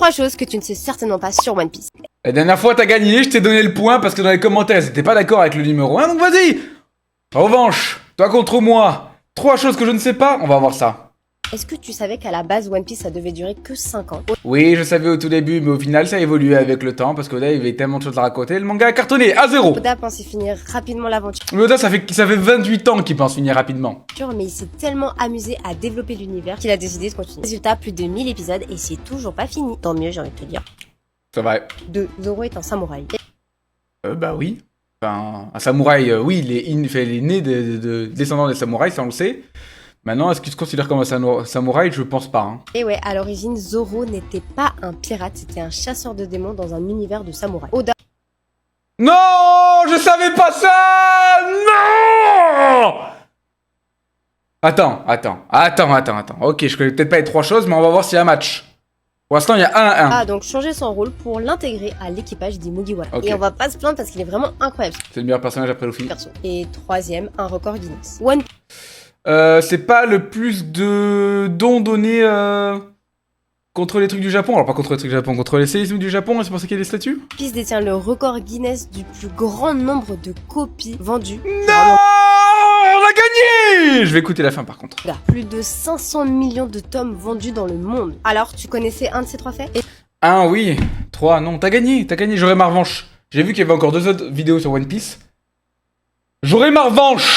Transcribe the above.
3 choses que tu ne sais certainement pas sur One Piece. La dernière fois, t'as gagné, je t'ai donné le point parce que dans les commentaires, ils étaient pas d'accord avec le numéro 1, donc vas-y. En revanche, toi contre moi, 3 choses que je ne sais pas, on va voir ça. Est-ce que tu savais qu'à la base, One Piece, ça devait durer que 5 ans? Oui, je savais au tout début, mais au final, ça a évolué avec le temps, parce que là, il y avait tellement de choses à raconter, le manga a cartonné, à 0. Oda pensait finir rapidement l'aventure, Mais Oda, ça fait 28 ans qu'il pense finir rapidement. mais il s'est tellement amusé à développer l'univers qu'il a décidé de continuer. Résultat, plus de 1000 épisodes et c'est toujours pas fini. Tant mieux, j'ai envie de te dire. C'est vrai. 2. Zoro est un samouraï. Bah oui. Enfin, un samouraï, oui, il est né de descendants des samouraïs, ça on le sait. Maintenant, est-ce qu'il se considère comme un samouraï? Je pense pas. Hein. Et ouais, à l'origine, Zoro n'était pas un pirate, c'était un chasseur de démons dans un univers de samouraï. Oda Non, je savais pas ça. Non. Attends. Ok, je connais peut-être pas les 3 choses, mais on va voir s'il y a un match. Pour l'instant, il y a 1-1. a donc changé son rôle pour l'intégrer à l'équipage des Mugiwara. Ok. Et on va pas se plaindre parce qu'il est vraiment incroyable, C'est le meilleur personnage après Luffy. perso. Et 3e, un record Guinness. One C'est pas le plus de dons donnés contre les trucs du Japon. Alors pas contre les trucs du Japon, contre les séismes du Japon, et c'est pour ça qu'il y a des statues. Piece détient le record Guinness du plus grand nombre de copies vendues. Non, on a gagné. Je vais écouter la fin par contre. Regarde, plus de 500 millions de tomes vendus dans le monde. Alors, tu connaissais un de ces 3 faits? 1, oui. 3, non. T'as gagné. J'aurai ma revanche. J'ai vu qu'il y avait encore 2 autres vidéos sur One Piece. J'aurai ma revanche.